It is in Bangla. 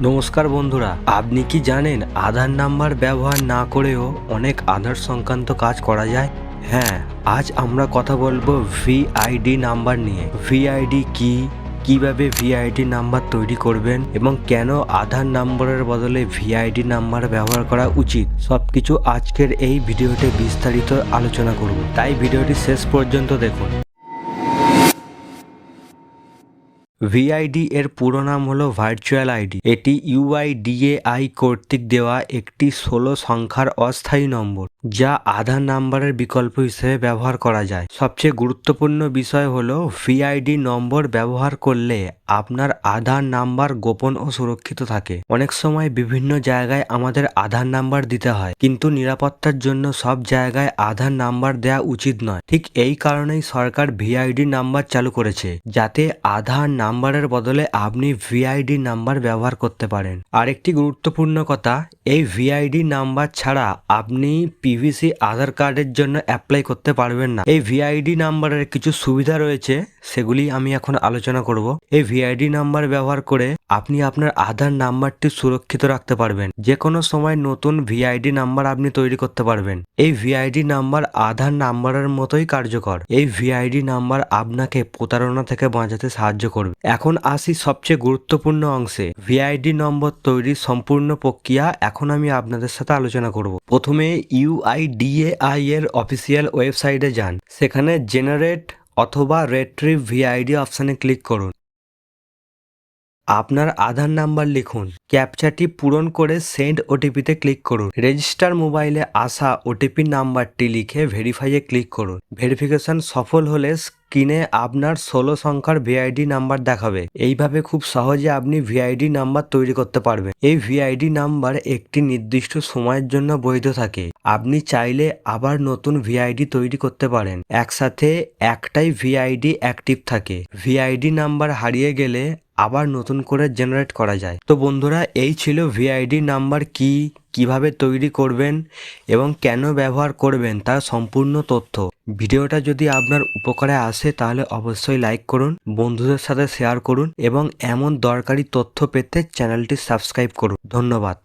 নমস্কার বন্ধুরা, আপনি কি জানেন আধার নাম্বার ব্যবহার না করেও অনেক আধার সংক্রান্ত কাজ করা যায়? হ্যাঁ, আজ আমরা কথা বলবো ভিআইডি নাম্বার নিয়ে। ভিআইডি কি, কিভাবে ভিআইডি নাম্বার তৈরি করবেন এবং কেন আধার নাম্বারের বদলে ভিআইডি নাম্বার ব্যবহার করা উচিত, সবকিছু আজকের এই ভিডিওতে বিস্তারিত আলোচনা করব, তাই ভিডিওটি শেষ পর্যন্ত দেখুন। ভিআইডি এর পুরো নাম হলো ভার্চুয়াল আইডি। এটি ইউআইডিএআই কর্তৃক দেওয়া একটি 16 সংখ্যার অস্থায়ী নম্বর, যা আধার নাম্বারের বিকল্প হিসেবে ব্যবহার করা যায়। সবচেয়ে গুরুত্বপূর্ণ বিষয় হলো ভিআইডি নম্বর ব্যবহার করলে আপনার আধার নাম্বার গোপন ও সুরক্ষিত থাকে। অনেক সময় বিভিন্ন জায়গায় আমাদের আধার নাম্বার দিতে হয়, কিন্তু নিরাপত্তার জন্য সব জায়গায় আধার নাম্বার দেওয়া উচিত নয়। ঠিক এই কারণেই সরকার ভিআইডি নাম্বার চালু করেছে, যাতে আধার নাম্বারের বদলে আপনি ভিআইডি নাম্বার ব্যবহার করতে পারেন। আরেকটি গুরুত্বপূর্ণ কথা, এই ভিআইডি নাম্বার ছাড়া আপনি পিভিসি আধার কার্ডের জন্য অ্যাপ্লাই করতে পারবেন না। এই ভিআইডি নাম্বারের কিছু সুবিধা রয়েছে, সেগুলি আমি এখন আলোচনা করব। এই ভিআইডি নাম্বার ব্যবহার করে আপনি আপনার আধার নাম্বারটি সুরক্ষিত রাখতে পারবেন। যে কোনো সময় নতুন ভিআইডি নাম্বার আপনি তৈরি করতে পারবেন। এই ভিআইডি নাম্বার আধার নাম্বারের মতোই কার্যকর। এই ভিআইডি নাম্বার আপনাকে প্রতারণা থেকে বাঁচাতে সাহায্য করবে। এখন আসি সবচেয়ে গুরুত্বপূর্ণ অংশে, ভিআইডি নম্বর তৈরির সম্পূর্ণ প্রক্রিয়া এখন আমি আপনাদের সাথে আলোচনা করব। প্রথমে ইউআইডিএআই এর অফিসিয়াল ওয়েবসাইটে যান। সেখানে জেনারেট অথবা রিট্রিভ ভিআইডি অপশানে ক্লিক করুন। আপনার আধার নাম্বার লিখুন, ক্যাপচাটি পূরণ করে সেন্ড ওটিপিতে ক্লিক করুন। রেজিস্টার মোবাইলে আসা ওটিপি নাম্বারটি লিখে ভেরিফাইয়ে ক্লিক করুন। ভেরিফিকেশন সফল হলে স্ক্রিনে আপনার 16 সংখ্যার ভিআইডি নাম্বার দেখাবে। এইভাবে খুব সহজে আপনি ভিআইডি নাম্বার তৈরি করতে পারবেন। এই ভিআইডি নাম্বার একটি নির্দিষ্ট সময়ের জন্য বৈধ থাকে। আপনি চাইলে আবার নতুন ভিআইডি তৈরি করতে পারেন। একসাথে একটাই ভিআইডি অ্যাক্টিভ থাকে। ভিআইডি নাম্বার হারিয়ে গেলে আবার নতুন করে জেনারেট করা যায়। তো বন্ধুরা, এই ছিল ভিআইডি নাম্বার কি, কিভাবে তৈরি করবেন এবং কেন ব্যবহার করবেন তার সম্পূর্ণ তথ্য। ভিডিওটা যদি আপনার উপকারে আসে তাহলে অবশ্যই লাইক করুন, বন্ধুদের সাথে শেয়ার করুন এবং এমন দরকারি তথ্য পেতে চ্যানেলটি সাবস্ক্রাইব করুন। ধন্যবাদ।